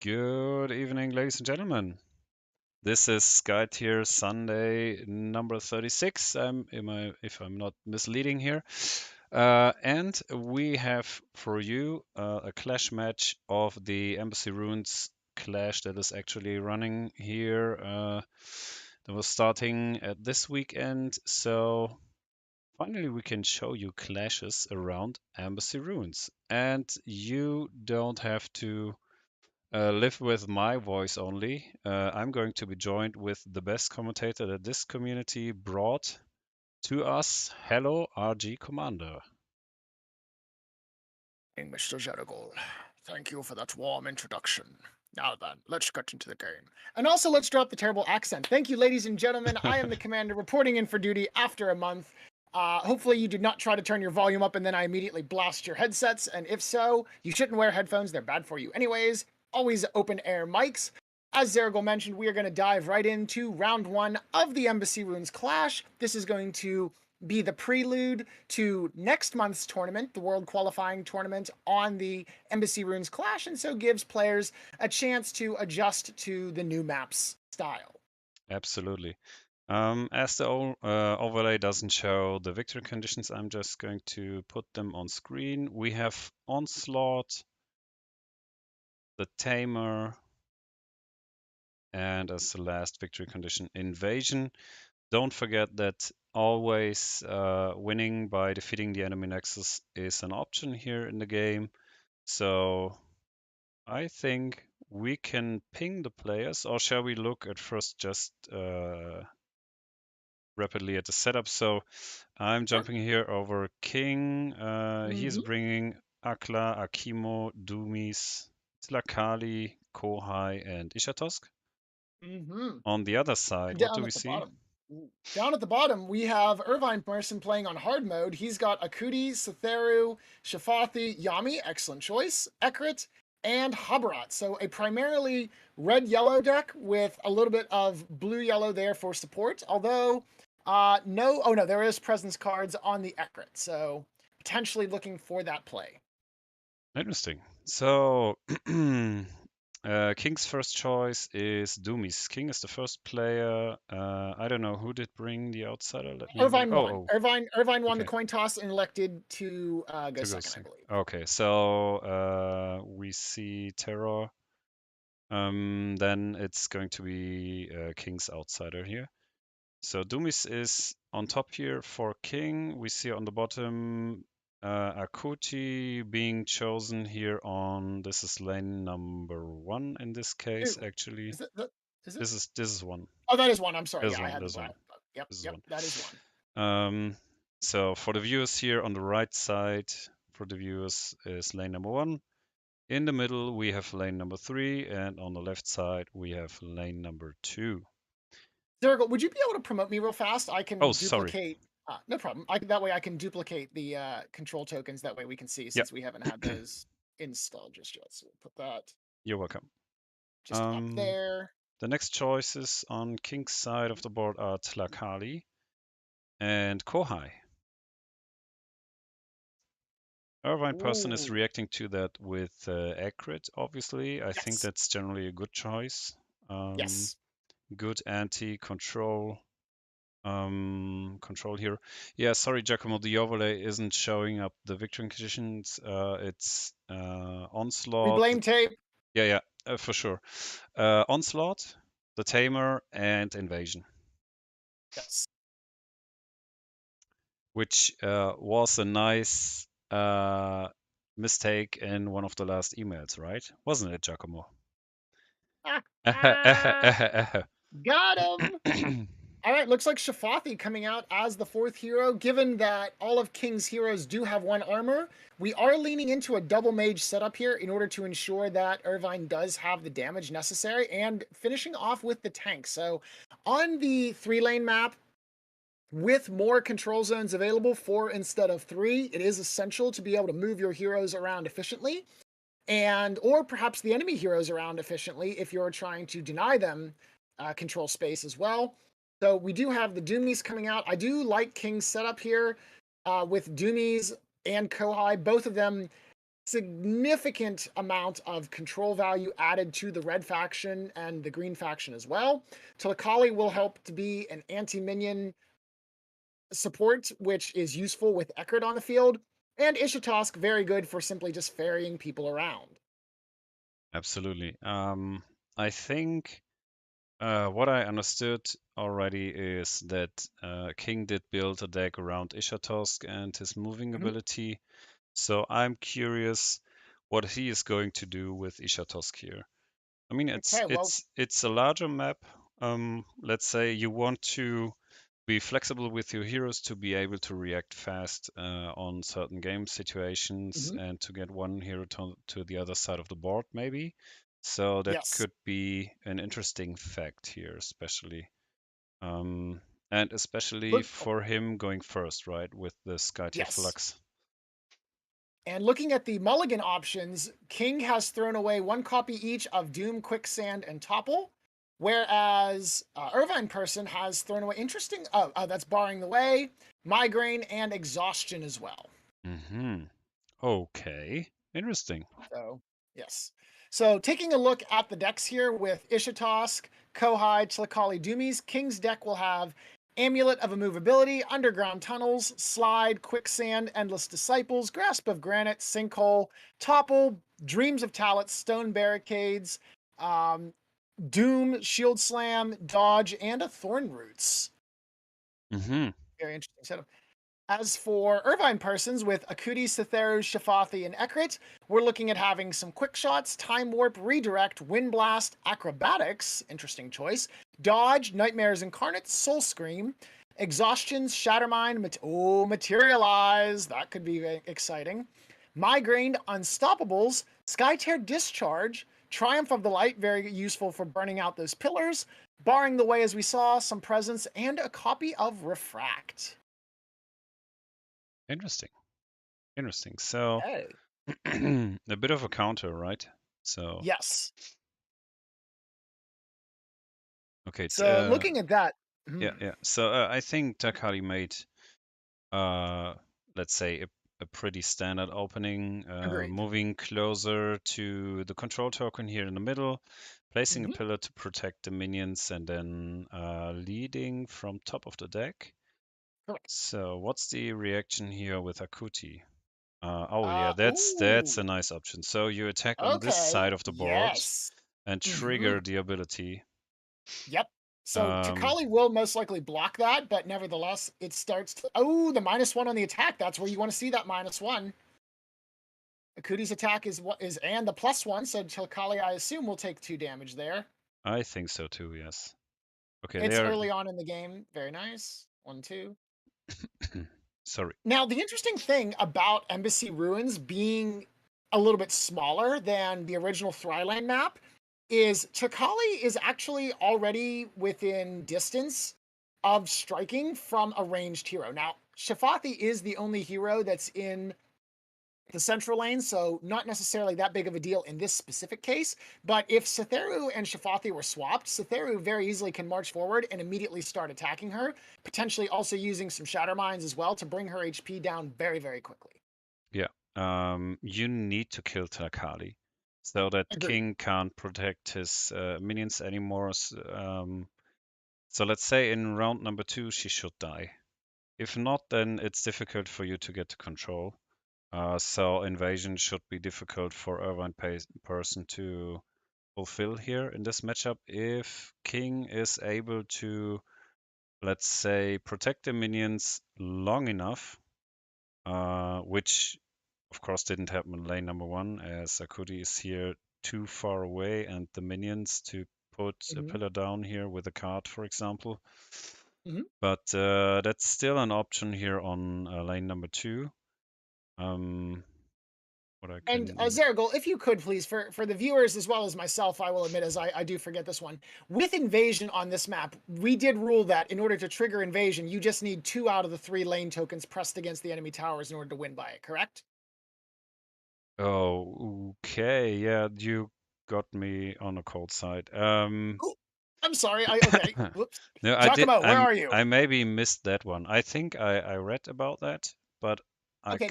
Good evening, ladies and gentlemen. This is Syktear Sunday number 36. If I'm not misleading here. And we have for you a clash match of the Embassy Ruins clash that is actually running here. That was starting at this weekend. So finally, we can show you clashes around Embassy Ruins. And you don't have to live with my voice only. I'm going to be joined with the best commentator that this community brought to us. Hello, RG Commander. Mr. Zeragol, thank you for that warm introduction. Now then, let's get into the game. And also, let's drop the terrible accent. Thank you, ladies and gentlemen. I am the commander reporting in for duty after a month. Hopefully, you did not try to turn your volume up and then I immediately blast your headsets. And if so, you shouldn't wear headphones. They're bad for you. Anyways, always open air mics. As Zeragol mentioned, we are going to dive right into round one of the Embassy Ruins Clash. This is going to be the prelude to next month's tournament, the World Qualifying Tournament on the Embassy Ruins Clash, and so gives players a chance to adjust to the new map's style. Absolutely. As the overlay doesn't show the victory conditions, I'm just going to put them on screen. We have Onslaught, the Tamer, and as the last victory condition, Invasion. Don't forget that always winning by defeating the enemy nexus is an option here in the game. So I think we can ping the players, or shall we look at first just rapidly at the setup? So I'm jumping here over King. He's bringing Akla, Akimo, Dumis, Tlakali, Kohai, and Ishatosk. On the other side, what do Down we at the see? bottom. Down at the bottom, we have Irvineperson playing on hard mode. He's got Akuti, Syktear, Shafathi, Yami, excellent choice, Ekrit, and Habarat. So a primarily red-yellow deck with a little bit of blue-yellow there for support. Although, no, there is presence cards on the Ekrit. So potentially looking for that play. Interesting. So King's first choice is Doomies. King is the first player. I don't know who did bring the outsider. Let me have a look. Irvine won. Oh, Irvine won the okay. coin toss and elected to go To go second, I second. believe. Okay, so we see Terror. Then it's going to be King's outsider here. So Doomies is on top here for King. We see on the bottom Akuti being chosen here on, this is lane number 1 in this case, Ooh, actually. is it? Is it? This is one. Oh, that is one. I'm sorry. This Yeah, is I one. had the This is one. black. Yep, This is yep, one. that is one. So for the viewers here on the right side, for the viewers is lane number 1. In the middle we have lane number 3, and on the left side we have lane number 2. Zergle, would you be able to promote me real fast? I Oh, can sorry. duplicate. No problem. That way I can duplicate the control tokens. That way we can see Yeah, since we haven't had those installed just yet. So we'll put that you're welcome. just up there. The next choices on King's side of the board are Tlakali and Kohai. Irvineperson is Ooh, reacting to that with Accurate, obviously. I think yes, that's generally a good choice. yes. Good anti-control control here. Yeah, sorry, Giacomo, the overlay isn't showing up the victory conditions. It's We Onslaught. blame tape. Yeah, for sure. Onslaught, the Tamer, and Invasion, Yes. which was a nice mistake in one of the last emails, right? Wasn't it, Giacomo? Ah, ah, got him. All right, looks like Shafathi coming out as the fourth hero. Given that all of King's heroes do have one armor, we are leaning into a double mage setup here in order to ensure that Irvine does have the damage necessary and finishing off with the tank. So on the 3-lane map, with more control zones available, 4 instead of 3, it is essential to be able to move your heroes around efficiently and or perhaps the enemy heroes around efficiently if you're trying to deny them control space as well. So we do have the Doomies coming out. I do like King's setup here with Doomies and Kohai, both of them significant amount of control value added to the red faction and the green faction as well. Tilakali will help to be an anti-minion support, which is useful with Eckert on the field. And Ishitosk, very good for simply just ferrying people around. Absolutely. I think what I understood already is that King did build a deck around Ishatosk and his moving Mhm. ability. So I'm curious what he is going to do with Ishatosk here. I mean, it's Okay, well, it's it's a larger map. Let's say you want to be flexible with your heroes to be able to react fast on certain game situations mhm, and to get one hero to the other side of the board, maybe. So that yes. could be an interesting fact here, especially. Um, and especially Look, oh, for him going first, right, with the Skytier yes. Flux. And looking at the mulligan options, King has thrown away one copy each of Doom, Quicksand, and Topple, whereas Irvineperson has thrown away interesting. That's barring the way, Migraine and Exhaustion as well. Mm-hmm. Okay. Interesting. So yes. So taking a look at the decks here with Ishitosk, Kohai, Tlicali, Doomies, King's deck will have Amulet of Immovability, Underground Tunnels, Slide, Quicksand, Endless Disciples, Grasp of Granite, Sinkhole, Topple, Dreams of Talit, Stone Barricades, um, Doom, Shield Slam, Dodge, and a Thorn Roots. Mm-hmm. Very interesting setup. As for Irvinepersons with Akuti, Cytheru, Shafathi, and Ekrit, we're looking at having some quick shots, time warp, redirect, wind blast, acrobatics, interesting choice, dodge, nightmares incarnate, soul scream, exhaustions, shattermind, materialize, that could be exciting, migraine, unstoppables, skytear discharge, triumph of the light, very useful for burning out those pillars, barring the way as we saw, some presence, and a copy of refract. Interesting. Interesting. So Okay. a bit of a counter, right? So Yes. okay. So looking at that, Yeah, mhm, yeah. So I think Takari made, uh, let's say, a pretty standard opening, agreed. moving closer to the control token here in the middle, placing a Mhm, pillar to protect the minions, and then leading from top of the deck. correct. So what's the reaction here with Akuti? Oh yeah, that's a Ooh, nice option. So you attack on this okay. side of the board Yes. and Hmm. trigger the ability. Yep. So Um, Takali will most likely block that, but nevertheless, it starts to. Oh, the -1 on the attack. That's where you want to see that -1. Akuti's attack is what is and the +1, so Takali, I assume, will take 2 damage there. I think so too, yes. Okay, It's there. early on in the game. Very nice. 1, 2. Sorry. Now, the interesting thing about Embassy Ruins being a little bit smaller than the original Thryland map is Takali is actually already within distance of striking from a ranged hero. Now, Shafathi is the only hero that's in the central lane, so not necessarily that big of a deal in this specific case. But if Cytheru and Shafathi were swapped, Cytheru very easily can march forward and immediately start attacking her, potentially also using some Shatter Mines as well to bring her HP down very, very quickly. Yeah. You need to kill Takali so that Agreed. King can't protect his minions anymore. So let's say in round number 2 she should die. If not, then it's difficult for you to get to control. So invasion should be difficult for Irvine person to fulfill here in this matchup. If King is able to, let's say, protect the minions long enough, which of course didn't happen in lane number 1, as Sakudi is here too far away and the minions to put a Hmm. pillar down here with a card, for example. Hmm. But that's still an option here on lane number 2. Um, what I And can. Zergol, if you could please, for the viewers as well as myself, I will admit, as I do forget this one. With invasion on this map, we did rule that in order to trigger invasion, you just need 2 out of the 3 lane tokens pressed against the enemy towers in order to win by it, correct? Oh, okay. Yeah, you got me on a cold side. Ooh, I'm sorry. Okay. Whoops. No, I did. Giacomo, where are you? I maybe missed that one. I think I read about that, but Okay,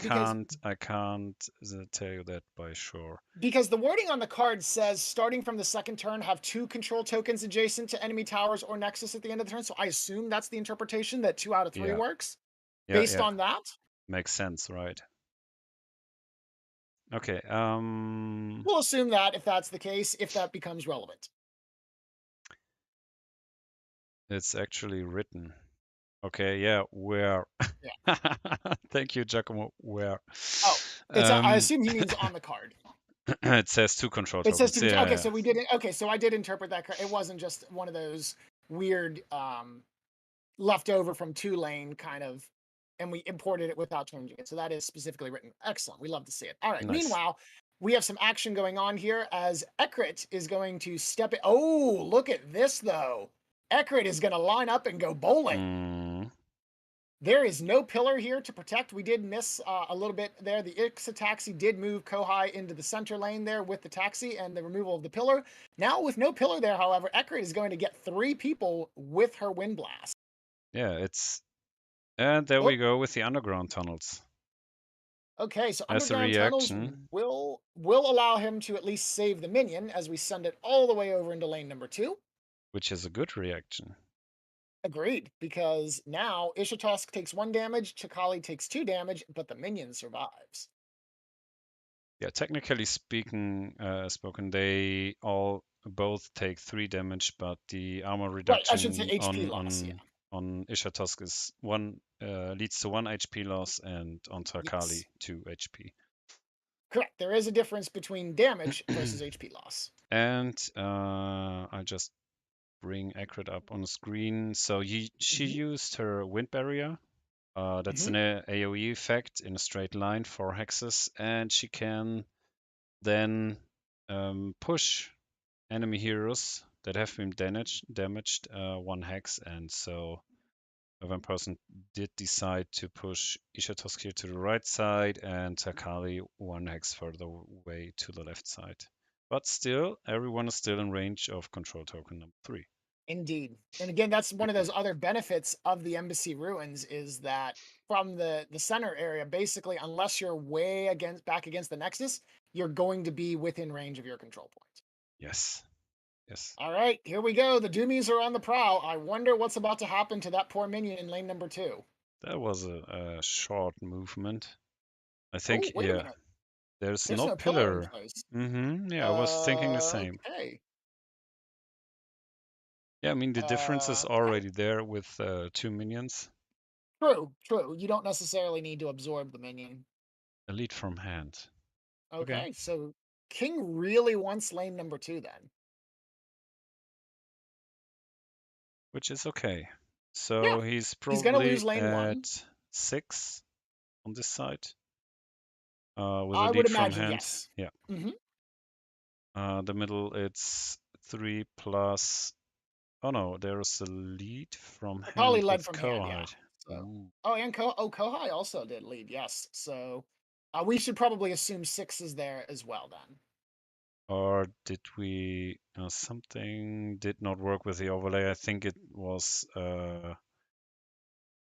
I can't tell you that by sure. because the wording on the card says starting from the second turn, have 2 control tokens adjacent to enemy towers or nexus at the end of the turn. So I assume that's the interpretation that 2 out of 3 Yeah, works yeah, based yeah. on that. Makes sense, right? Okay. We'll assume that if that's the case, if that becomes relevant. It's actually written. Okay, yeah, where? Yeah. Thank you, Giacomo. Where? Oh, it's. I Um, assume he means on the card. it says 2 control It says tokens. to Yeah, okay, yeah, so we did it. Okay, so I did interpret that. It wasn't just one of those weird leftover from 2 lane kind of, and we imported it without changing it. So that is specifically written. Excellent. We love to see it. All right. nice. Meanwhile, we have some action going on here as Ekrit is going to step it. Oh, look at this though. Ekrit is going to line up and go bowling. Mm, There is no pillar here to protect. We did miss a little bit there. The Ixa taxi did move Kohai into the center lane there with the taxi and the removal of the pillar. Now with no pillar there, however, Ekrit is going to get 3 people with her wind blast. yeah, it's and there Oh, we go with the underground tunnels. okay, so As a underground tunnels reaction, will allow him to at least save the minion as we send it all the way over into lane number 2. which is a good reaction. Agreed, because now Ishitosk takes 1 damage, Chakali takes 2 damage, but the minion survives. Yeah, technically spoken, they all both take 3 damage, but the armor Right, I should say reduction HP loss. Yeah. on Ishatosk is 1 leads to 1 HP loss, and on Tarkali Yes. 2 HP. Correct. There is a difference between damage versus HP loss. And I just bring Accurate up on the screen. So she Hmm. used her wind barrier. That's Hmm. an AoE effect in a straight line for hexes, and she can then push enemy heroes that have been damaged 1 hex, and so Irvineperson did decide to push Ishatosk here to the right side and Takali 1 hex further away to the left side. But still, everyone is still in range of control token number 3. Indeed. And again, that's one of those other benefits of the Embassy Ruins is that from the center area, basically, unless you're way back against the Nexus, you're going to be within range of your control point. Yes, yes. All right, here we go. The Doomies are on the prowl. I wonder what's about to happen to that poor minion in lane number 2. That was a short movement. I Oh, think, wait a yeah, minute. there's There's no no pillar in pillar. place. Yeah, I was thinking the same. Okay. Yeah, I mean, the difference is Okay. already there with 2 minions. True, true. You don't necessarily need to absorb the minion. Elite from hand. Okay, Okay, so King really wants lane number 2 then. which is okay. Yeah, So he's he's gonna lose probably lane 1. at 6 on this side with a I would lead from imagine hand. yes. Yeah. Hmm. The middle, it's 3 plus. Oh no, there's a lead from Kali hand led with from hand, yeah. Kohide. So, Ooh. oh, and Kohai also did lead, yes. So, we should probably assume 6 is there as well then. Or did we? Something did not work with the overlay. I think it was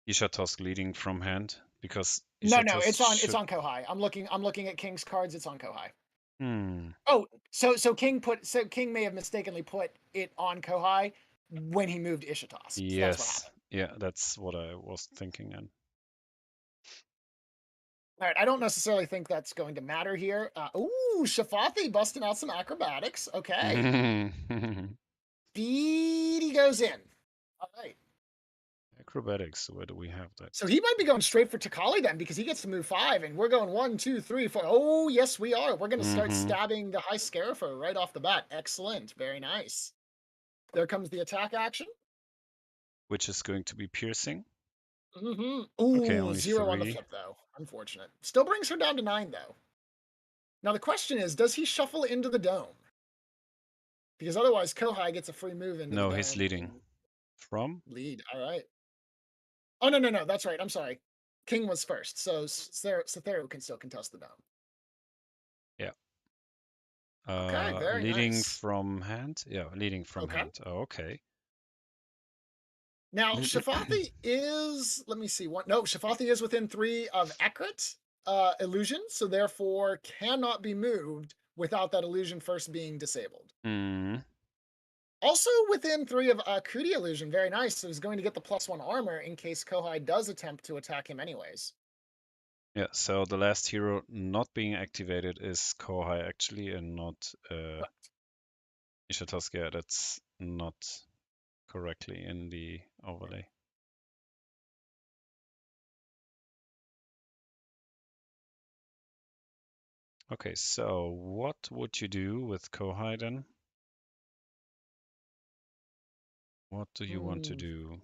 Ishatosk leading from hand because No, no, Ishatosk it's should. on Kohai. I'm looking at King's cards. It's on Kohai. Hmm. Oh, so King may have mistakenly put it on Kohai when he moved Ishitosk. So that's what Yes. happened. Yeah, that's what I was thinking. All right, I don't necessarily think that's going to matter here. Ooh, Shafathi busting out some acrobatics. Okay, And Speedy goes in. All right. acrobatics. Where do we have that? So he might be going straight for Takali then because he gets to move 5, and we're going 1, 2, 3, 4. Oh, yes, we are. We're going to start Mm-hmm. stabbing the High Scarifer right off the bat. Excellent. Very nice. There comes the attack action. Which is going to be piercing. Mm-hmm. Okay, Ooh, only 0 on the 3. flip, though. Unfortunate. Still brings her down to 9, though. Now, the question is, does he shuffle into the dome? Because otherwise, Kohai gets a free move into the No, he's dome leading. and From? lead. All right. Oh, no, no, no. That's right. I'm sorry. King was first, so Syktear can still contest the dome. Yeah. Okay, very Leading nice. from hand? Yeah, leading from Okay. hand. Oh, okay. Now, Shafathi is, let me see, what? No, Shafathi is within 3 of Ekrit. illusion, so therefore cannot be moved without that illusion first being disabled. Mm. Also within 3 of Kuti illusion, very nice. So he's going to get the +1 armor in case Kohai does attempt to attack him anyways. Yeah, so the last hero not being activated is Kohai actually, and not Correct. Ishitosuke. That's not correctly in the overlay. Okay, so what would you do with Kohai then? What do you want to Hmm. do?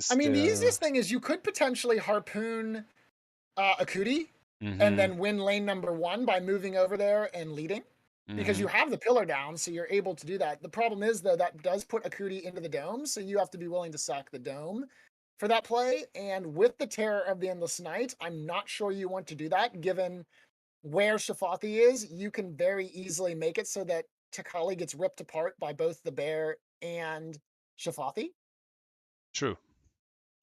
I Is mean, the there... easiest thing is you could potentially harpoon Akuti and Mm-hmm. then win lane number 1 by moving over there and leading. Because Mm-hmm. you have the pillar down, so you're able to do that. The problem is, though, that does put Akuti into the dome, so you have to be willing to sack the dome for that play. And with the Terror of the Endless Night, I'm not sure you want to do that, given where Shafathi is. You can very easily make it so that Takali gets ripped apart by both the bear and Shafathi. True,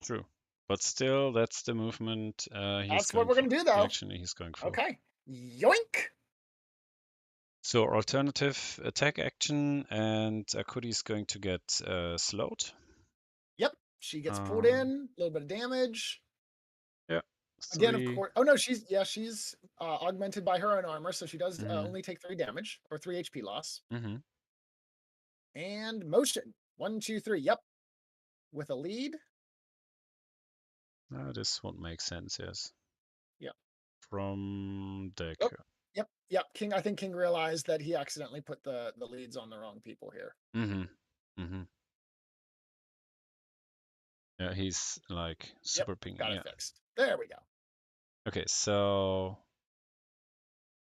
true. But still, that's the movement he's That's what going we're for. going to do, The though. action he's going for. Okay. Yoink! So alternative attack action, and Akudi is going to get slowed. Yep. She gets pulled Um, in, a little bit of damage. yeah, Again, of 3. course. Oh no, she's augmented by her own armor, so she does Mm-hmm. only take 3 damage or 3 HP loss. Mm-hmm. And motion 1, 2, 3. Yep, with a lead. This would make sense, yes. Yep. From deck. Oh, yep, yep. King. I think King realized that he accidentally put the leads on the wrong people here. Mm-hmm. Mm-hmm. Yeah, he's like Yep, super pinging. got it Yeah. fixed. There we go. Okay, so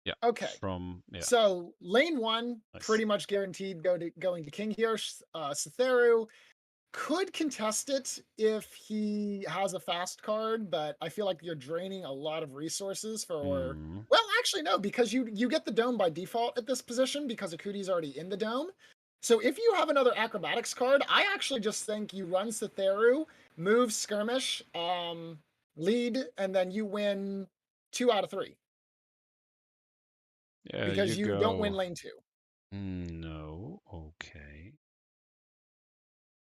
yeah, Okay. yeah, So lane 1 nice. pretty much guaranteed going to King here. Cytheru could contest it if he has a fast card, but I feel like you're draining a lot of resources for. Mm. Well, actually, no, because you get the dome by default at this position because Akuti's already in the dome. So if you have another acrobatics card, I actually just think you run Cytheru, move skirmish, lead, and then you win 2 out of 3 Yeah, you because you don't win go. lane 2. No, okay.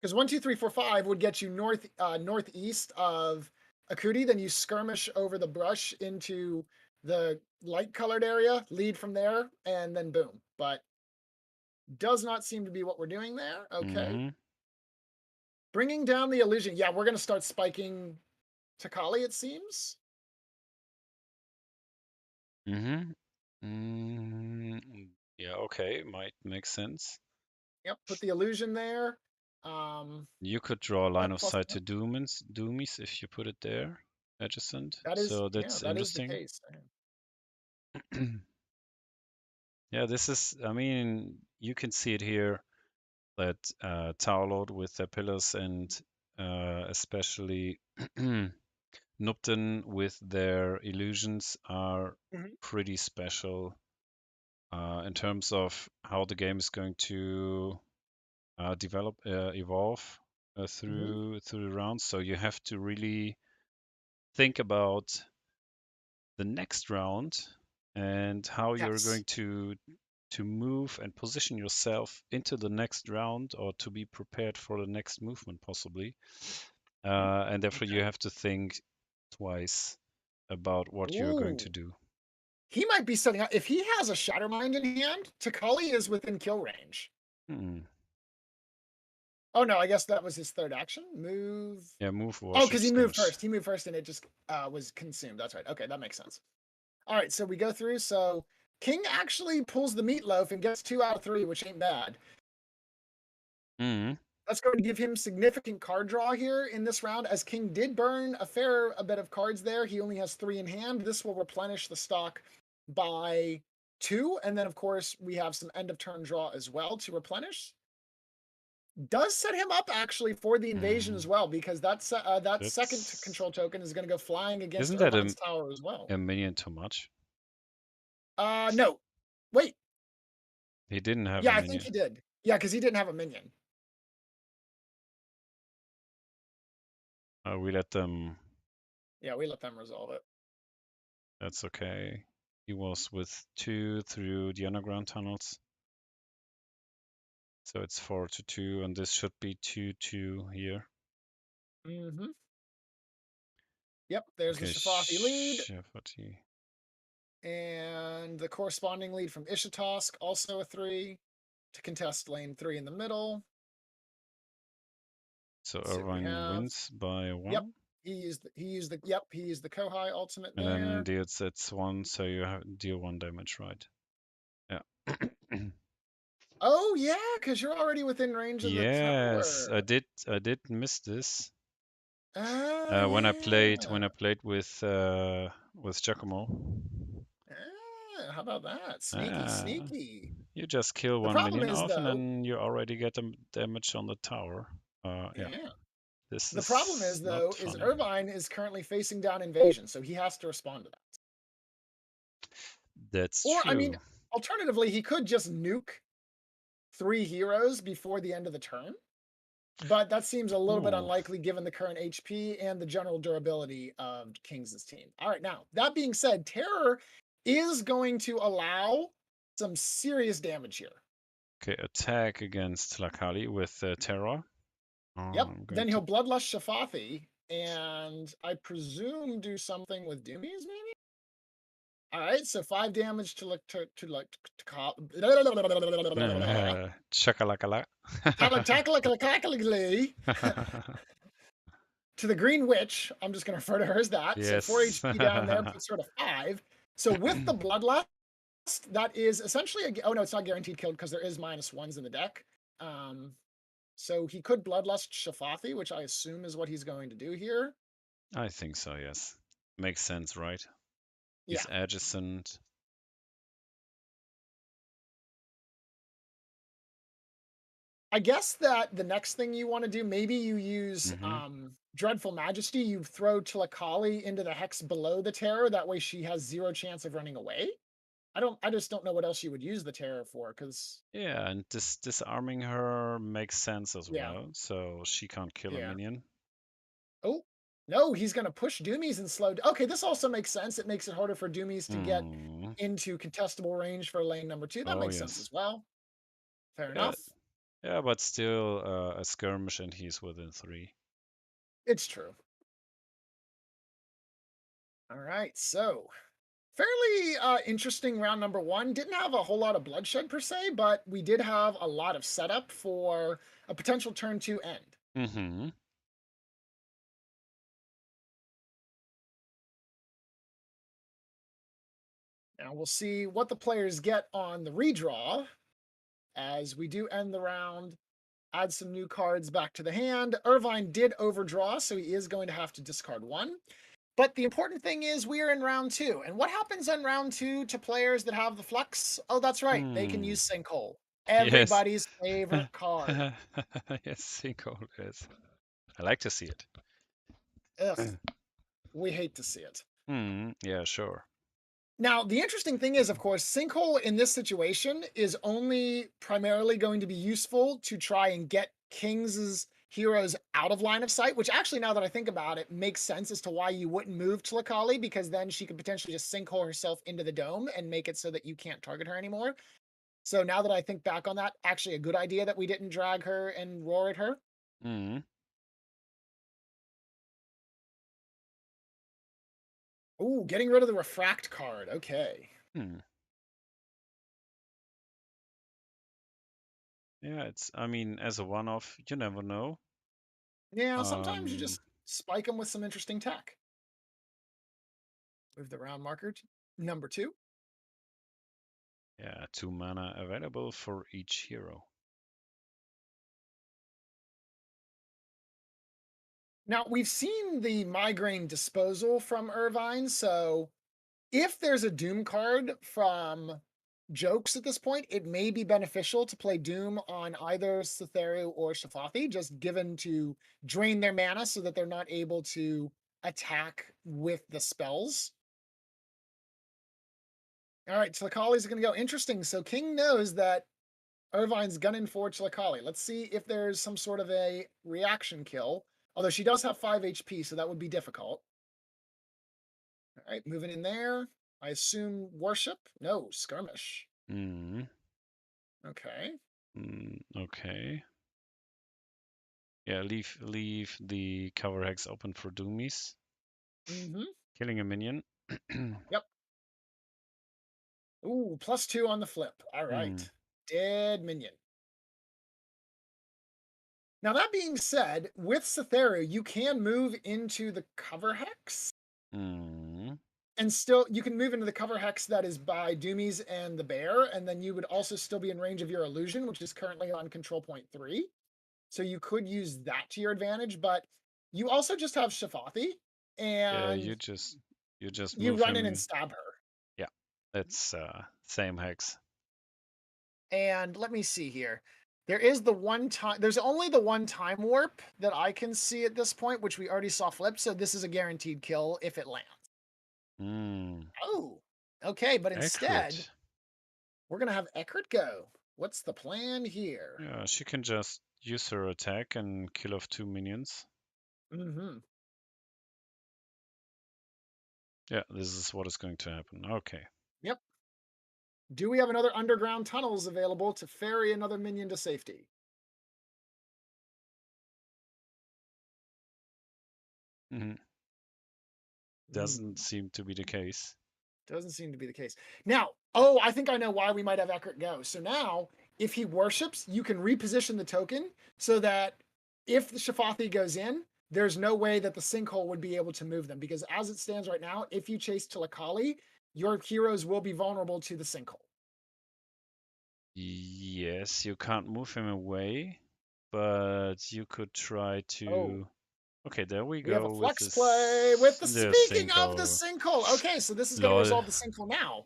Because 1, 2, 3, 4, 5 would get you northeast of Akuti. Then you skirmish over the brush into the light colored area, lead from there, and then boom. But does not seem to be what we're doing there. Okay. Mm-hmm. Bringing down the illusion. Yeah, we're going to start spiking Takali, it seems. Mm-hmm. Yeah, okay, might make sense. Yep, put the illusion there. You could draw a line That of plus sight to one. Doomies if you put it there, adjacent. That is, So yeah, that's that is the interesting. case. Yeah, this is, I mean, you can see it here that Tower Lord with their pillars, and especially Nupten with their illusions are Mhm. pretty special in terms of how the game is going to evolve Mhm. through the rounds. So you have to really think about the next round and how you're Yes. going to move and position yourself into the next round, or to be prepared for the next movement possibly. Mhm. And therefore you Okay. have to think twice about what you're going to Ooh. do. He might be setting up. If he has a Shattermind in hand, Takali is within kill range. Hmm. Oh no, I guess that was his third action. Move. Yeah, move Oh, wash because and he moved skirmish. first. He moved first, and it just was consumed. That's right. Okay, that makes sense. All right, so we go through. So King actually pulls the meatloaf and gets 2 out of 3, which ain't bad. Hmm. That's going to give him significant card draw here in this round, as King did burn a bit of cards there. He only has 3 in hand. This will replenish the stock by 2, and then of course we have some end of turn draw as well to replenish. Does set him up actually for the invasion Hmm. as well, because that second That's control token is going to go flying against isn't that Irvine's tower as well. a minion too much? No, wait, He didn't have a yeah, I think minion. he did. Yeah, because he didn't have a minion. We let them. Yeah, we let them resolve it. That's okay. He was with 2 through the underground tunnels. So it's 4-2, and this should be 2-2 here. Mm-hmm. Yep, there's the Okay, Shafathi lead. Shafati. And the corresponding lead from Ishitosk, also a 3, to contest lane 3 in the middle. So Let's see what we Irvine have. wins by Yep, 1. he used the Kohai ultimate And then there. deals it's 1, so you deal 1 damage, right? Yeah. Oh yeah, because you're already within range of the Yes, tower. I did miss this. Oh When yeah. I played with Giacomo. Ah, how about that? Sneaky, Ah, sneaky. you just kill The one problem minion is off, and though, then you already get them damage on the tower. Yeah, yeah. this The problem is is not though, is funny. Irvine is currently facing down invasion, so he has to respond to that. That's Or I mean, true. alternatively, he could just nuke 3 heroes before the end of the turn. But that seems a little bit Oh, unlikely given the current HP and the general durability of Kings' team. All right, now, that being said, Terror is going to allow some serious damage here. okay, attack against Lakali with Terror. Oh, Yep, I'm going then to. he'll Bloodlust Shafathi, and I presume do something with Doomies, maybe? All right, so 5 damage to like to call. Chakalakala. To the Green Witch. I'm just going to refer to her as that. So 4 Yes. HP down there puts her to 5. So with the Bloodlust, that is essentially a. Oh no, it's not guaranteed killed because there is -1s in the deck. Um, so he could Bloodlust Shafathi, which I assume is what he's going to do here. I think so, yes. Makes sense, right? Yeah. He's adjacent. I guess that the next thing you want to do, maybe you use Mm-hmm. Dreadful Majesty. You throw Tilakali into the hex below the terror. That way she has 0 chance of running away. I just don't know what else you would use the terror for, because Yeah, and disarming her makes sense as yeah, well, so she can't kill a yeah. minion. Oh, no, he's gonna push Doomies and slow. Okay, this also makes sense. It makes it harder for Doomies to get Hmm. into contestable range for lane number 2. That Oh makes sense yes. as well. Fair Yeah, enough. yeah, but still a skirmish, and he's within 3. It's true. All right, so fairly interesting round number 1. Didn't have a whole lot of bloodshed per se, but we did have a lot of setup for a potential turn 2 end. Mm-hmm. Now we'll see what the players get on the redraw as we do end the round. Add some new cards back to the hand. Irvine did overdraw, so he is going to have to discard 1. But the important thing is we are in round 2. And what happens in round 2 to players that have the flux? Oh, that's right. They can Hmm. use Sinkhole. Yes. Everybody's favorite card. Yes, sinkhole is. I like to see it. Ugh, we hate to see it. Hmm. Yeah, sure. Now, the interesting thing is, of course, Sinkhole in this situation is only primarily going to be useful to try and get King's heroes out of line of sight, which actually, now that I think about it, makes sense as to why you wouldn't move to Lakali, because then she could potentially just Sinkhole herself into the dome and make it so that you can't target her anymore. So now that I think back on that, actually a good idea that we didn't drag her and roar at her. Hmm. Ooh, getting rid of the refract card. Okay. Hmm. Yeah, I mean, as a one-off, you never know. Yeah, sometimes you Um, just spike them with some interesting tech. Move the round marker to number 2. yeah, 2 mana available for each hero. Now, we've seen the migraine disposal from Irvine, so if there's a Doom card from Jokes at this point, it may be beneficial to play Doom on either Cytheru or Shafathi, just given to drain their mana so that they're not able to attack with the spells. All right, Tlakali's going to go. Interesting. So King knows that Irvine's gunning for Tlakali. Let's see if there's some sort of a reaction kill. Although she does have 5 HP, so that would be difficult. All right, moving in there. I assume worship? No, skirmish. Mm, Okay. okay. Yeah, leave the cover hex open for doomies. Mm-hmm. Killing a minion. Yep. Ooh, +2 on the flip. All Hmm. right. Dead minion. Now, that being said, with Syktear, you can move into the cover hex. Hmm. And still, you can move into the cover hex that is by Doomies and the Bear, and then you would also still be in range of your illusion, which is currently on control point 3. So you could use that to your advantage, but you also just have Shafathi, Yeah, and you just you move run in and him. stab her. Yeah, that's same hex. And let me see here. There's only the one time warp that I can see at this point, which we already saw flip, so this is a guaranteed kill if it lands. Hmm. Oh, okay, but instead, Accurate. we're gonna have Eckert go. What's the plan here? Yeah, she can just use her attack and kill off 2 minions. Mm-hmm. Yeah, this is what is going to happen. Okay. Yep. Do we have another underground tunnels available to ferry another minion to safety? Hmm. Doesn't Hmm. seem to be the case. Doesn't seem to be the case. Now, oh, I think I know why we might have Eckert go. So now, if he worships, you can reposition the token so that if the Shafathi goes in, there's no way that the sinkhole would be able to move them. Because as it stands right now, if you chase Tilakali, your heroes will be vulnerable to the sinkhole. Yes, you can't move him away, but you could try Oh, to. Okay, there we we have a go with flex play with the the speaking of the sinkhole. sinkhole. Okay, so this is going to Lol. resolve the sinkhole now.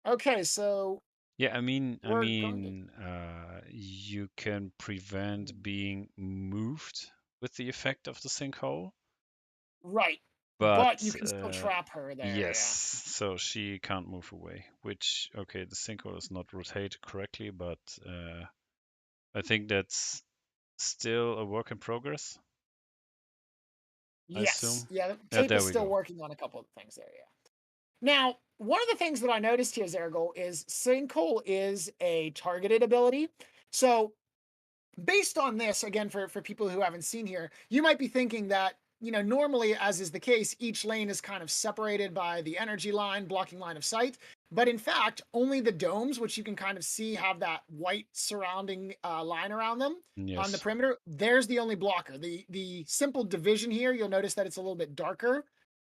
Okay, so Yeah, we're going to you can prevent being moved with the effect of the sinkhole, right, but you but can still trap her there. yes, Yeah. so she can't move away. Which, okay, the sinkhole is not rotated correctly, but I think that's still a work in progress, I Yes. assume. Yeah. Yeah, Tape there is we still go. working on a couple of things there. Yeah. Now, one of the things that I noticed here, Zergel, is Sinkhole is a targeted ability. So based on this, again, for people who haven't seen here, you might be thinking that, normally, as is the case, each lane is kind of separated by the energy line, blocking line of sight. But in fact, only the domes, which you can kind of see have that white surrounding line around them on the Yes. perimeter, there's the only blocker. The simple division here, you'll notice that it's a little bit darker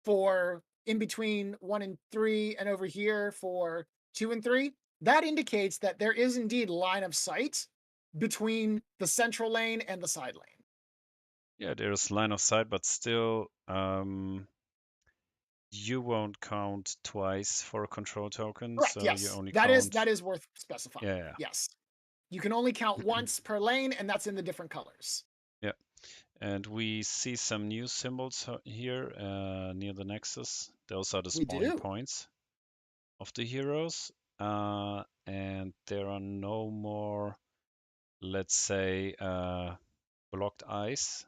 for in between 1 and 3, and over here for 2 and 3. That indicates that there is indeed line of sight between the central lane and the side lane. Yeah, there's line of sight, but still, you won't count twice for a control token, Correct. so you Yes. only That is count. that is worth specifying. Yeah, Yes. You can only count once per lane, and that's in the different colors. yeah. And we see some new symbols here near the Nexus. Those are the We spawning do. points of the heroes. And there are no more, let's say, blocked eyes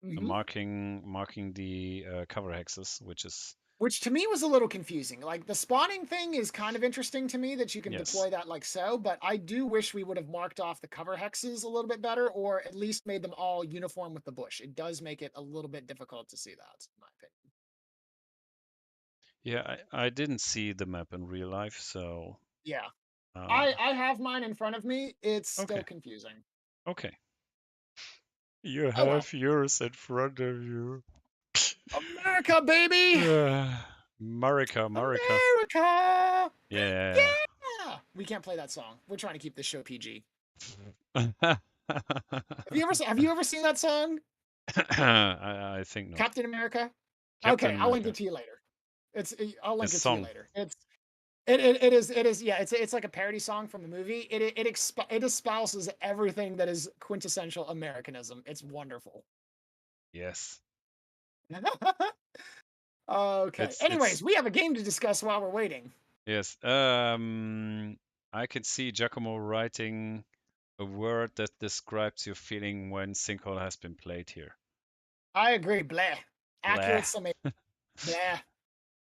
Hmm. marking the cover hexes, which is Which to me was a little confusing. Like the spawning thing is kind of interesting to me that you can yes. deploy that like so, but I do wish we would have marked off the cover hexes a little bit better, or at least made them all uniform with the bush. It does make it a little bit difficult to see that, in my opinion. Yeah, I didn't see the map in real life, so Yeah. uh, I have mine in front of me. It's still okay, confusing. okay. You Oh well. have yours in front of you. America, baby! Marika, Marika. America! Yeah. Yeah! We can't play that song. We're trying to keep this show PG. Have you ever seen that song? I think not. Captain America? Captain Okay, I'll link America. it to you later. I'll A link it to you song. later. It is yeah, it's like a parody song from a movie. It espouses everything that is quintessential Americanism. It's wonderful. Yes. Okay. It's Anyways, we have a game to discuss while we're waiting. yes. I can see Giacomo writing a word that describes your feeling when Sinkhole has been played here. I agree. Bleh. Blah. Accurate summation. Yeah,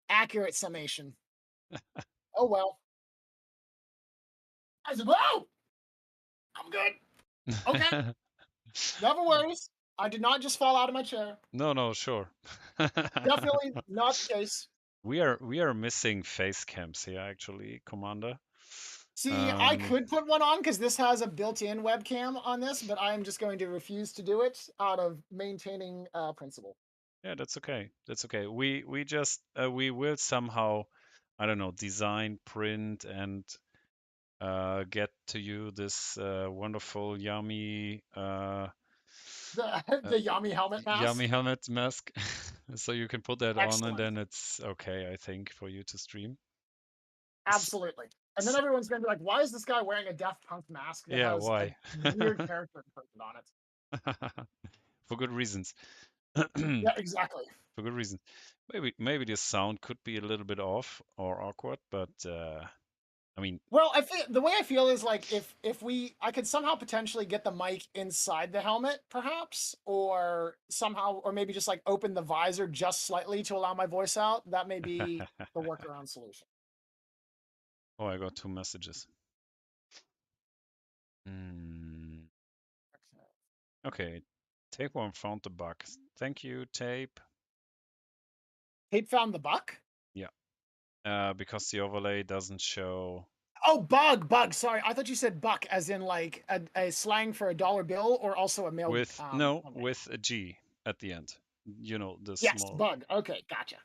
accurate summation. Oh well. I said, "Whoa, I'm good." Okay, never worries. I did not just fall out of my chair. No, no, sure. Definitely not the case. We are missing face cams here, actually, Commander. See, I Um, could put one on because this has a built-in webcam on this, but I am just going to refuse to do it out of maintaining principle. yeah, that's okay. That's okay. We just we will somehow, I don't know, design, print, and get to you this wonderful, yummy, The uh, the Yami helmet yummy mask. helmet mask, so you can put that on, and Excellent. then it's okay, I think, for you to stream. S- Absolutely. And then s- everyone's gonna be like, why is this guy wearing a Daft Punk mask that yeah, has a why? weird character printed on it? For good reasons. For Yeah, exactly. good reasons. Maybe the sound could be a little bit off or awkward, but I mean, Well, I feel the way I feel is like if I could somehow potentially get the mic inside the helmet, perhaps, or somehow, or maybe just like open the visor just slightly to allow my voice out. That may be the workaround solution. oh, I got two messages. Hmm. Okay, tape one found the bug. Thank you, tape. Tape found the buck. Yeah, because the overlay doesn't show Oh, bug. Sorry, I thought you said buck, as in like a slang for a dollar bill, or also a male. with no Okay. with a G at the end. You know, the Yes, small. bug. Okay, gotcha.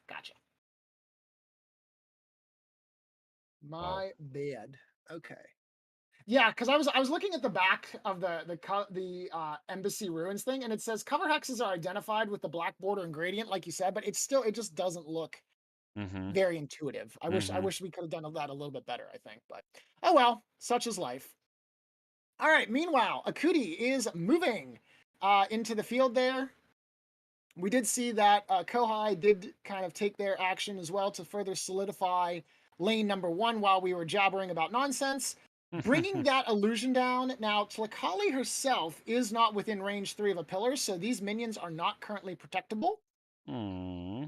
Wow. My bad. Okay. Yeah, because I was looking at the back of the embassy ruins thing, and it says cover hexes are identified with the black border and gradient, like you said, but it just doesn't look Mm-hmm. very intuitive. I Mm-hmm. wish we could have done that a little bit better, I think, but oh well, such is life. All right. Meanwhile, Akuti is moving into the field there. We did see that Kohai did kind of take their action as well to further solidify lane number one while we were jabbering about nonsense. Bringing that illusion down. Now, Tlakali herself is not within range 3 of a pillar, so these minions are not currently protectable. Hmm.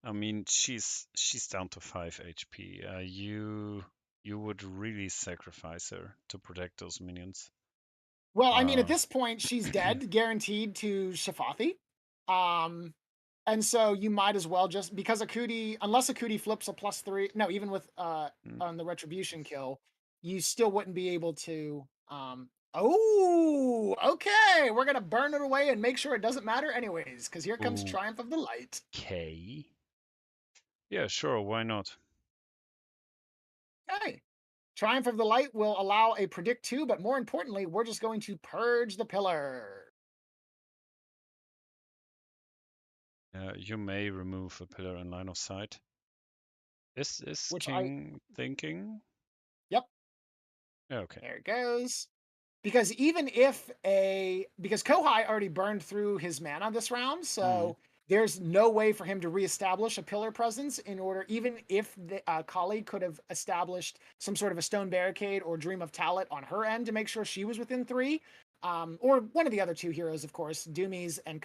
I mean, she's down to 5 HP. You would really sacrifice her to protect those minions. Well, I mean, at Uh, this point, she's dead, guaranteed to Shafathi. Um, and so you might as well just because Akuti, unless Akuti flips a +3, no, even with mm, on the retribution kill, you still wouldn't be able to oh, okay. We're gonna burn it away and make sure it doesn't matter anyways, because here comes Triumph of the Light. okay. Yeah, sure. Why not? Okay. Triumph of the Light will allow a predict 2, but more importantly, we're just going to purge the pillar. You may remove a pillar in line of sight. Is Which I King thinking? Yep, Yeah, okay. there it goes. Because even if because Kohai already burned through his mana this round, Mm, so there's no way for him to reestablish a pillar presence in order, even if the Kali could have established some sort of a stone barricade or Dream of Talit on her end to make sure she was within 3. Or one of the other two heroes, of course, Doomies and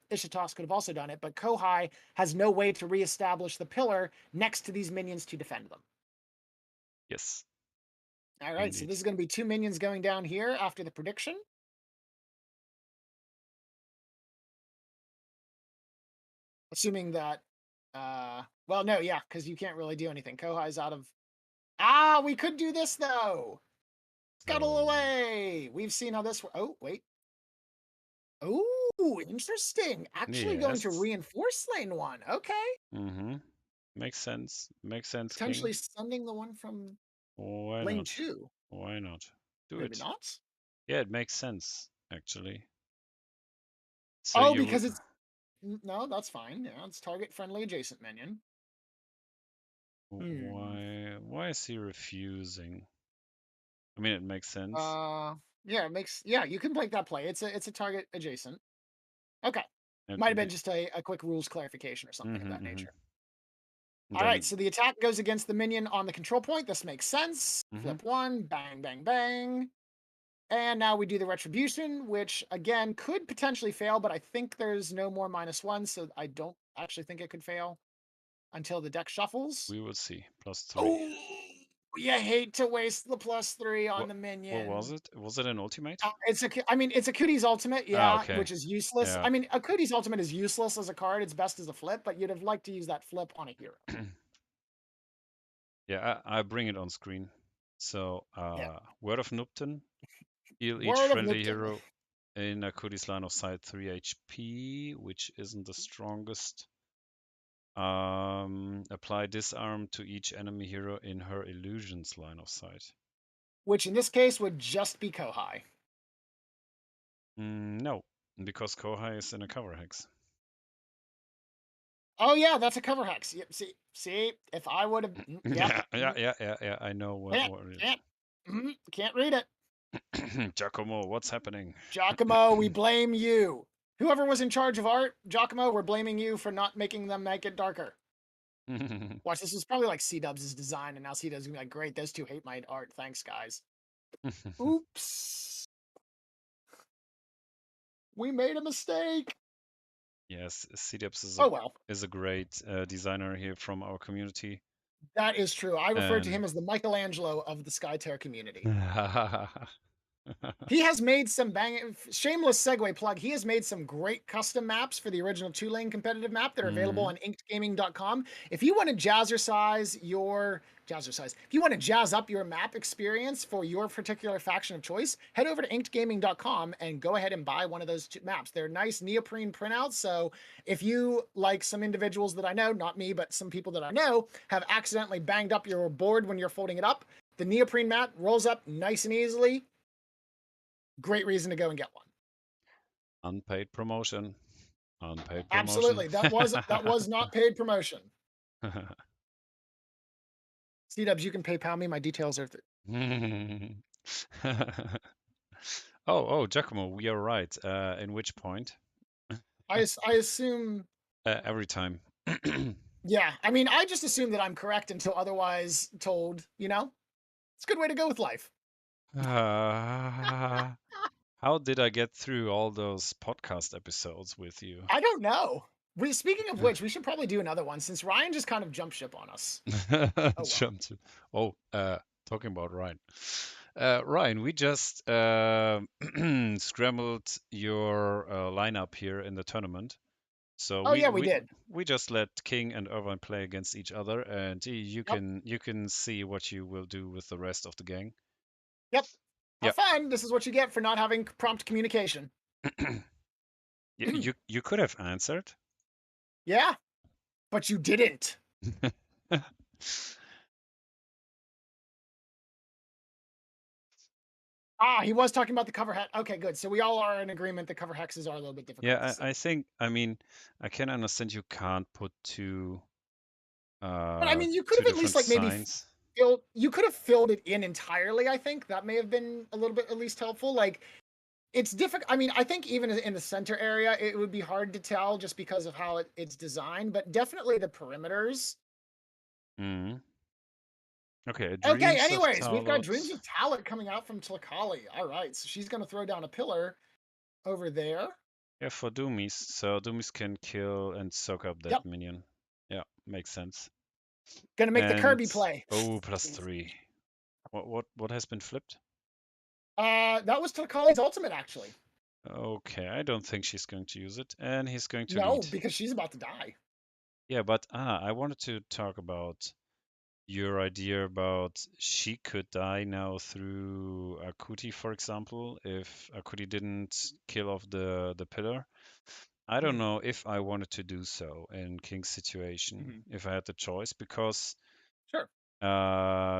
Ishitos could have also done it, but Kohai has no way to reestablish the pillar next to these minions to defend them. yes, All right, so indeed. this is going to be 2 minions going down here after the prediction. Assuming that, well, no, yeah, because you can't really do anything. Kohai's out of. Ah, we could do this though. Scuttle Oh, away. We've seen how this. Oh, wait. Oh, interesting. Actually, going to yes. reinforce lane one. Okay, Mm-hmm. Makes sense. Makes sense, King. potentially sending the one from Why lane not? two. Why not? Do Maybe it. not. Yeah, it makes sense, actually. So Oh, you, because it's no, that's fine. Yeah, it's target friendly adjacent minion. Hmm. why is he refusing? I mean, it makes sense. Uh, yeah, it makes yeah. You can make that play. It's a target adjacent. Okay. And Might have been just a quick rules clarification or something of mm-hmm, that mm-hmm. nature. All right, Then, so the attack goes against the minion on the control point. This makes sense. mm-hmm. Flip one, bang, bang, bang. And now we do the retribution, which again could potentially fail, but I think there's no more -1, so I don't actually think it could fail until the deck shuffles. We will see. +3. Oh, you hate to waste the +3 on What the what was minion. it? Was it an ultimate? I mean, it's a Cooties Ultimate, Ah, yeah, okay. which is useless. Yeah. I mean, a Cooties Ultimate is useless as a card. It's best as a flip, but you'd have liked to use that flip on a hero. Yeah, I bring it on screen. So, Yeah. Word of Nupton. Heal each Word of friendly Nupton. hero in Akudi's line of sight 3 HP, which isn't the strongest. Apply disarm to each enemy hero in her illusions line of sight. Which in this case would just be Kohai. No, because Kohai is in a cover hex. Oh yeah, that's a cover hex. Yep, see, if I would have, yep, Yeah. I know what it can't read it. is. Giacomo, what's happening? Giacomo, we blame you. Whoever was in charge of art, Giacomo, we're blaming you for not making them make it darker. Watch, this was probably like C-Dubs' design, and now C-Dubs gonna be like, great, those two hate my art. Thanks, guys. Oops. We made a mistake. Yes, CDEPS Oh well. is a great designer here from our community. That is true. I refer to And him as the Michelangelo of the Skytear community. He has made some shameless segue plug. He has made some great custom maps for the original 2-lane competitive map that are available on inkedgaming.com. If you want to if you want to jazz up your map experience for your particular faction of choice, head over to inkedgaming.com and go ahead and buy one of those maps. They're nice neoprene printouts. So if you, like some individuals that I know, not me, but some people that I know, have accidentally banged up your board when you're folding it up, the neoprene mat rolls up nice and easily. Great reason to go and get one. Unpaid promotion. Unpaid promotion. Absolutely. That was not paid promotion. C-Dubs, you can PayPal me. My details are oh, Giacomo, we are right. In which point? I assume Every time. yeah. I mean, I just assume that I'm correct until otherwise told, you know? It's a good way to go with life. How did I get through all those podcast episodes with you? I don't know. Speaking of which, we should probably do another one since Ryan just kind of jumped ship on us. Jumped. Oh, talking about Ryan. Ryan, we just scrambled your lineup here in the tournament. So Oh yeah, we did. we just let King and Irvine play against each other, and Yep. you can see what you will do with the rest of the gang. Yep. Yeah. Have fun. This is what you get for not having prompt communication. You could have answered. Yeah, but you didn't. He was talking about the cover hex. Okay, good. So we all are in agreement the cover hexes are a little bit difficult. Yeah, I think, I mean, I can understand you can't put two but I mean, you could have at least like maybe you could have filled it in entirely. I think that may have been a little bit at least helpful. Like it's difficult. I mean, I think even in the center area, it would be hard to tell just because of how it's designed. But definitely the perimeters. Okay. Okay. Anyways, we've got Dreams of Talat coming out from Tlakali. All right, so she's gonna throw down a pillar over there. Yeah, for Doomies. So Doomies can kill and soak up that minion. Yeah, makes sense. Gonna make the Kirby play. Oh, +3. What has been flipped? That was Tlakali's ultimate, actually. Okay, I don't think she's going to use it, and he's going to No, lead. because she's about to die. Yeah, but I wanted to talk about your idea about she could die now through Akuti, for example, if Akuti didn't kill off the pillar. I don't know if I wanted to do so in King's situation, if I had the choice, because sure,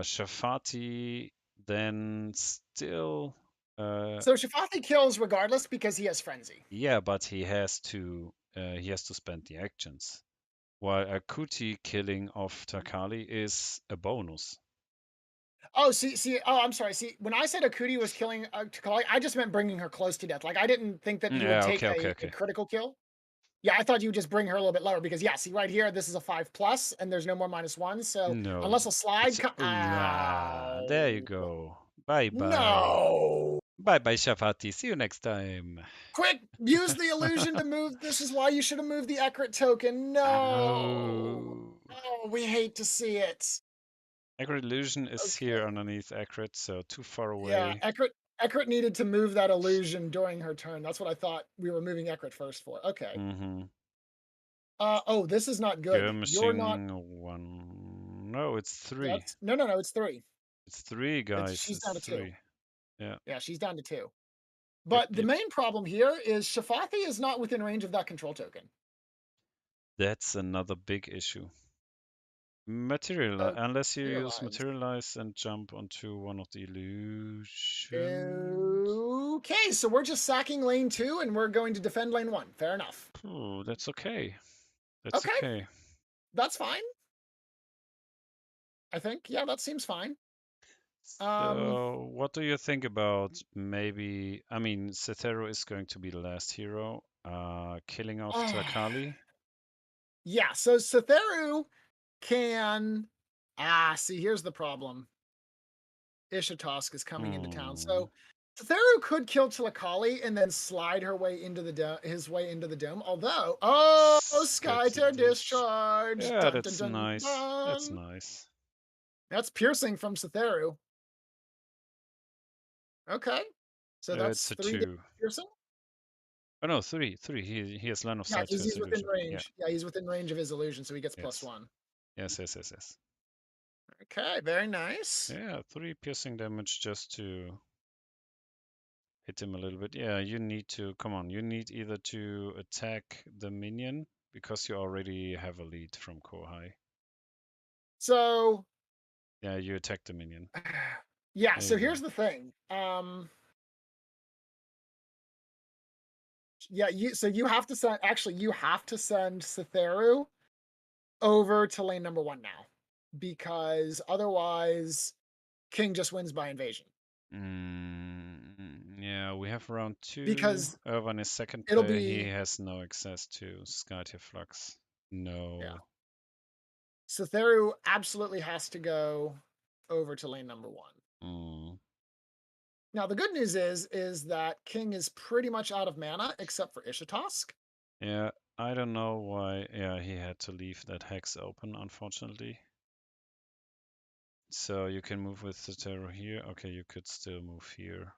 Shafati then still. So Shafati kills regardless because he has frenzy. Yeah, but he has to spend the actions. While Akuti killing off Takali is a bonus. Oh, I'm sorry. See, when I said Akuti was killing Takali, I just meant bringing her close to death. Like, I didn't think that you would take a critical kill. Yeah, I thought you would just bring her a little bit lower because, yeah, see right here, this is a 5+, and there's no more -1. So unless a slide, there you go. Bye bye. No. Bye bye, Shafati. See you next time. Quick, use the illusion to move. This is why you should have moved the Ekrit token. No. Oh. Oh, we hate to see it. Accurate illusion is here Okay. underneath accurate, so too far Yeah, away. Ekrit needed to move that illusion during her turn. That's what I thought we were moving Ekrit first for. Okay. Mm-hmm. Oh, this is not good. You're not. Skirmishing one. No, it's three. That's no. It's three. It's three, guys. She's It's down to two. three. Yeah. Yeah, she's down to two. Yep, But the yep. main problem here is Shafathi is not within range of that control token. That's another big issue. Materialize, unless you use Materialize. materialize and jump onto one of the illusions. Okay, so we're just sacking lane 2 and we're going to defend lane 1. Fair enough. Oh, that's okay. That's Okay, okay. that's fine. I think, yeah, that seems fine. So, what do you think about maybe? I mean, Syktear is going to be the last hero. Killing off Tlakali. Yeah, so Syktear can. See, here's the problem. Ishatosk is coming into town, so Syktear could kill Tlakali and then slide her way into the his way into the dome. Although, Skytear discharge. Yeah, Dun, dun, that's dun, nice. That's dun. nice. That's piercing from Syktear. Okay, so It's that's a 3 two. piercing. Oh no, three. He has line of Yeah, sight to he's his within illusion. Yeah. range. Yeah, he's within range of his illusion, so he gets Yes. +1. Yes. Okay, very nice. Yeah, 3 piercing damage just to hit him a little bit. Yeah, you need to, come on, you need either to attack the minion because you already have a lead from Kohai. So, Yeah, you attack the minion. yeah, There so you go. here's the thing. Yeah, you have to send, actually you have to send Syktear over to lane number 1 now, because otherwise King just wins by invasion. Yeah, we have round 2. Because Irvine is second it'll player. He be, has no access to Skytear Flux. yeah. No. Syktear absolutely has to go over to lane number 1. Mm. Now the good news is that King is pretty much out of mana except for Ishatosk. Yeah, I don't know why. Yeah, he had to leave that hex open, unfortunately. So you can move with the tarot here. Okay, you could still move here.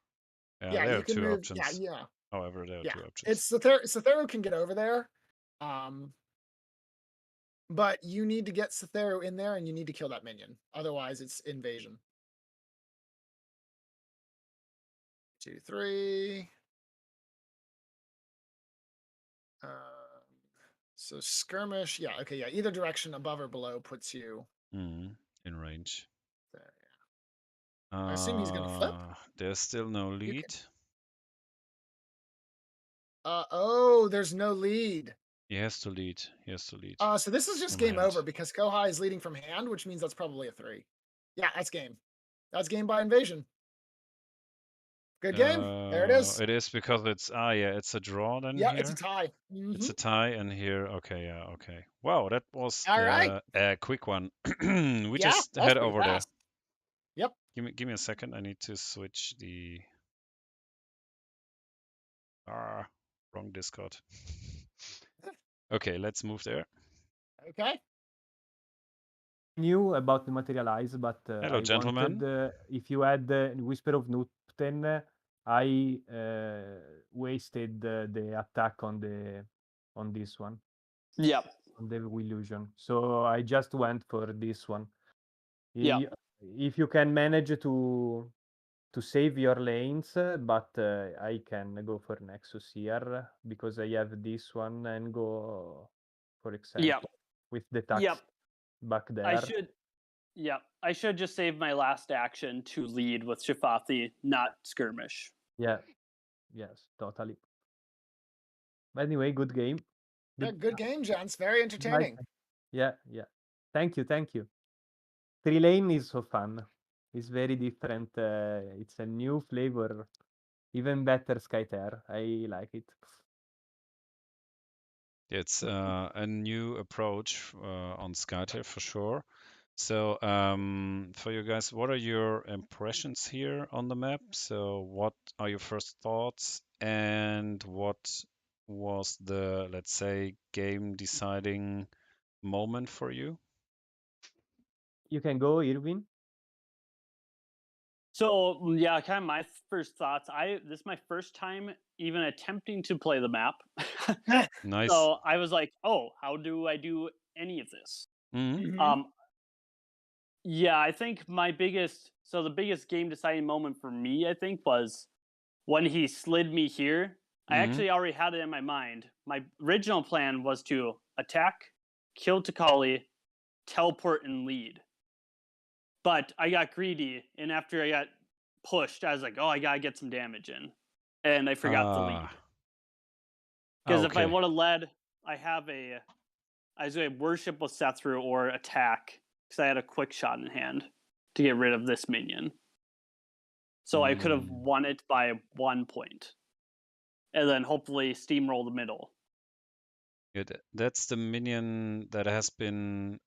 Yeah, There you are can two move. Yeah, options. yeah, However, there are yeah. two options. It's Syktear can get over there, but you need to get Syktear in there, and you need to kill that minion. Otherwise, it's invasion. 2, 3. Um, so skirmish. Yeah. Okay. Yeah. Either direction, above or below, puts you In range. there. I assume he's gonna flip. There's still no You lead. can. Oh, there's no lead. He has to lead. He has to lead So this is just from game hand. over because Kohai is leading from hand, which means that's probably a 3. Yeah, that's game. That's game by invasion. Good game. There it is. It is because it's yeah, it's a draw then Yeah, it's a here. tie. It's a tie, and here, okay, yeah, okay. Wow, that was All right. a quick one. We Yeah, just that was head pretty over there. fast. Yep. Give me a second. I need to switch the wrong Discord. Okay, let's move there. Okay. Knew about the materialize, but Hello, I gentlemen. wanted, if you had Whisper of Nupten, I wasted the attack on this one. Yep. On the illusion. So I just went for this one. Yeah. If you can manage to save your lanes, but I can go for Nexus here because I have this one and go, for example, with the tax back there. I should just save my last action to lead with Shafathi, not skirmish. Yeah. Yes, totally. But anyway, good game. Good game, gents. Very entertaining. Yeah. Thank you. 3-lane is so fun. It's very different. It's a new flavor. Even better Skytear. I like it. It's a new approach on Skytear for sure. So, for you guys, what are your impressions here on the map? So, what are your first thoughts, and what was the, let's say, game deciding moment for you? You can go, Irvine. So yeah, kind of my first thoughts. This is my first time even attempting to play the map. Nice. So I was like, oh, how do I do any of this? Mhm. Yeah, I think the biggest game deciding moment for me, I think, was when he slid me here. I Mhm. actually already had it in my mind. My original plan was to attack, kill Takali, teleport, and lead. But I got greedy, and after I got pushed, I was like, oh, I gotta get some damage in. And I forgot the lead. Because if I Okay. would have led, I was going to worship with Sethru or attack, because I had a quick shot in hand to get rid of this minion. So I could have won it by 1 point. And then hopefully steamroll the middle. Good. That's the minion that has been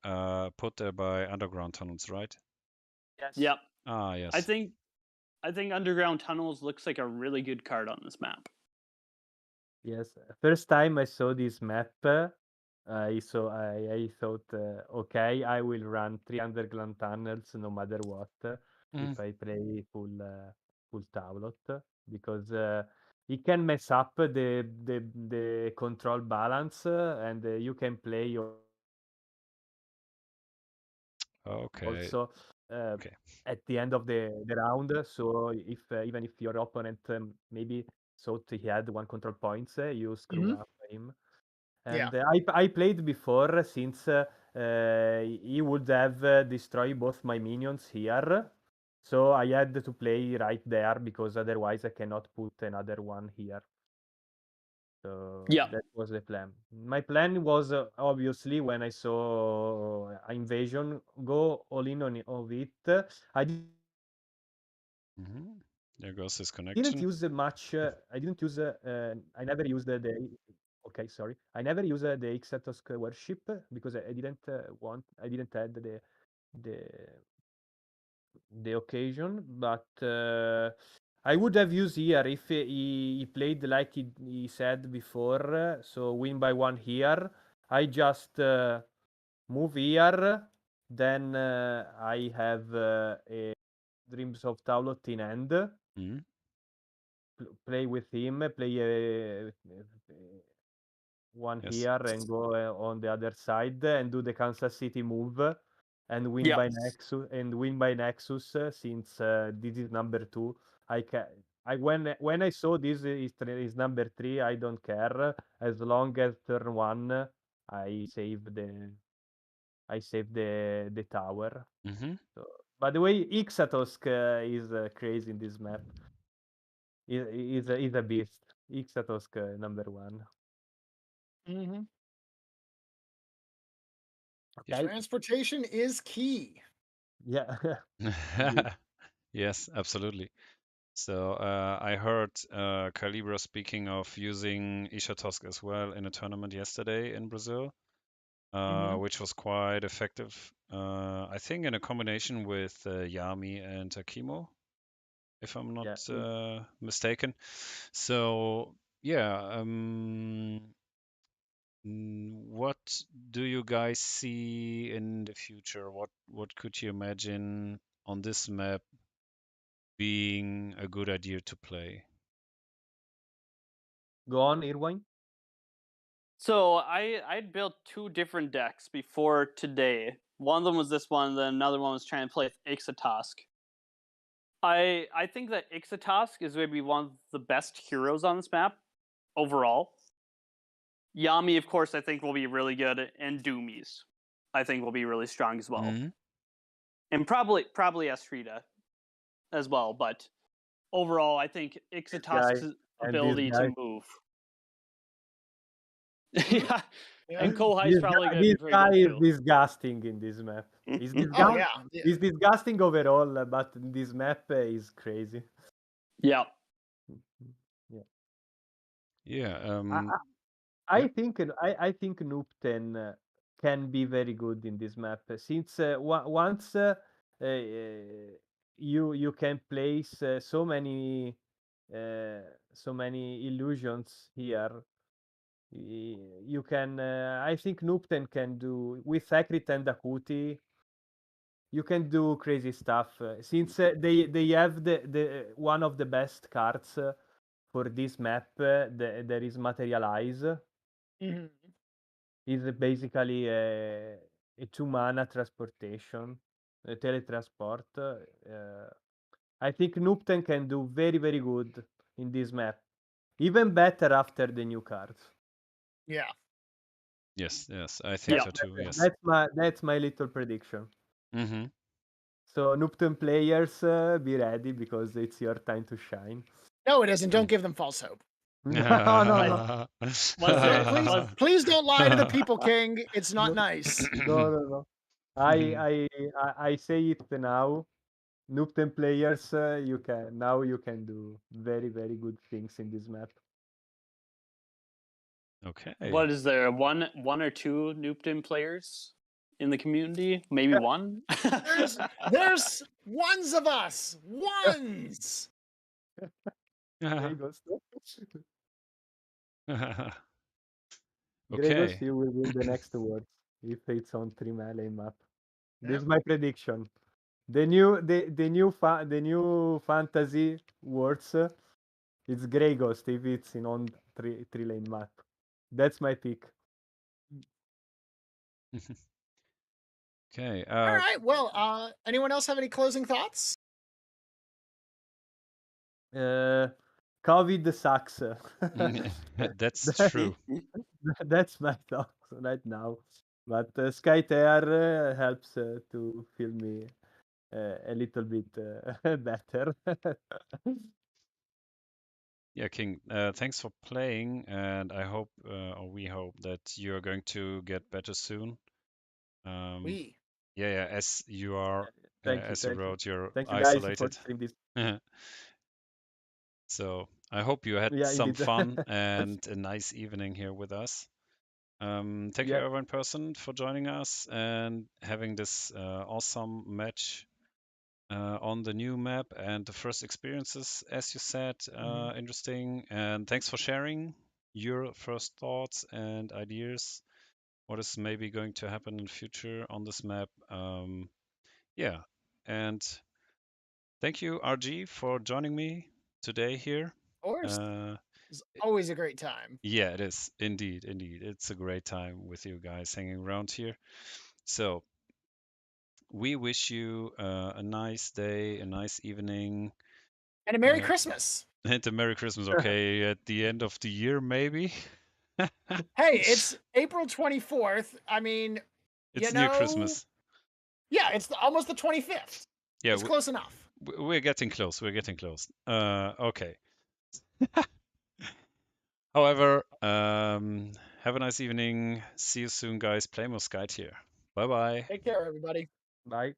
put there by underground tunnels, right? Yes. Yep. Ah, yes. I think Underground Tunnels looks like a really good card on this map. Yes. First time I saw this map, I thought, okay, I will run 3 underground tunnels no matter what if I play full Tavlot, because it can mess up the control balance, and you can play Okay. also Okay. at the end of the round. So if even if your opponent maybe thought he had 1 control points, you screw up him. Yeah. And I played before, since he would have destroyed both my minions here. So I had to play right there, because otherwise I cannot put another one here. So Yeah. that was the plan. My plan was, obviously, when I saw invasion, go all in on it. I Mhm. There goes his didn't connection. use much. I didn't use. I never used the. Okay, sorry. I never used the Ixatosk worship, because I didn't want. I didn't add the the occasion, but I would have used here if he played like he said before. So win by 1 here. I just move here. Then I have a Dreams of Taulat in hand. Mhm. Play with him. Play one Yes. here and go on the other side and do the Kansas City move and win Yeah. by Nexus, since this is number 2. When I saw this is number 3, I don't care, as long as turn 1 I save the tower. Mhm. So, by the way, Ixatosk is crazy in this map. Is a beast. Ixatosk number 1. Mm-hmm. Yeah. Transportation is key. Yeah. Yes, absolutely. So I heard Calibra speaking of using Ishatosk as well in a tournament yesterday in Brazil, which was quite effective. I think in a combination with Yami and Akimo, if I'm not mistaken. So yeah, what do you guys see in the future? What could you imagine on this map being a good idea to play? Go on, Irvine. So I'd built 2 different decks before today. One of them was this one, then another one was trying to play with Ixatosk. I think that Ixatosk is going to be one of the best heroes on this map overall. Yami, of course, I think will be really good, and Doomies, I think will be really strong as well, and probably Astrida as well. But overall, I think Ixatosk's ability to move. Yeah. And Kohai's probably going to be pretty This guy good is too. disgusting in this map. Oh yeah. He's disgusting overall, but this map is crazy. Yeah. Yeah. Yeah. I think Noob 10 can be very good in this map since once you can place so many illusions here. You can I think Nupten can do with Sekrit and Akuti. You can do crazy stuff since they have the one of the best cards for this map. There is Materialize. Mhm. Is basically a 2 mana transportation, teletransport. I think Nupten can do very, very good in this map. Even better after the new cards. Yeah. Yes, I think Yeah. so too. Yes. That's my little prediction. Mm-hmm. So Nupten players, be ready because it's your time to shine. No, it isn't. Don't give them false hope. No. Please don't lie to the people, King. It's not nice. No. I say it now. Nupten players, you can do very, very good things in this map. Okay. What is there? One or two Noopton players in the community? Maybe one. There's ones of us. Ones. Gregos, Okay. you will win the next award if it's on 3 lane map. This is my prediction. The new fantasy words. It's Grey Ghost if it's in on 3 lane map. That's my pick. Okay. All right. Well, anyone else have any closing thoughts? COVID sucks. That's true. That's my thoughts right now. But Skytear helps to feel me a little bit better. Yeah, King, thanks for playing, and I hope, or we hope that you're going to get better soon. We. Yeah, as you are, as you wrote, you're Thank you guys for isolated. stream this. So I hope you had Yeah, some indeed. fun and a nice evening here with us. Thank you, Yeah. Irvineperson, for joining us and having this awesome match on the new map and the first experiences, as you said, interesting. And thanks for sharing your first thoughts and ideas. What is maybe going to happen in the future on this map? Yeah, and thank you, RG, for joining me today here. Of course. It's always a great time. Yeah, it is indeed. It's a great time with you guys hanging around here. So we wish you a nice day, a nice evening, And a Merry Christmas. and a Merry Christmas. Okay, at the end of the year, maybe. Hey, it's April 24th. I mean, It's near Christmas. Yeah, it's almost the 25th. Yeah, it's close enough. We're getting close. We're getting close. Okay. However, have a nice evening. See you soon, guys. Play more Skytear. Bye bye. Take care, everybody. Bye.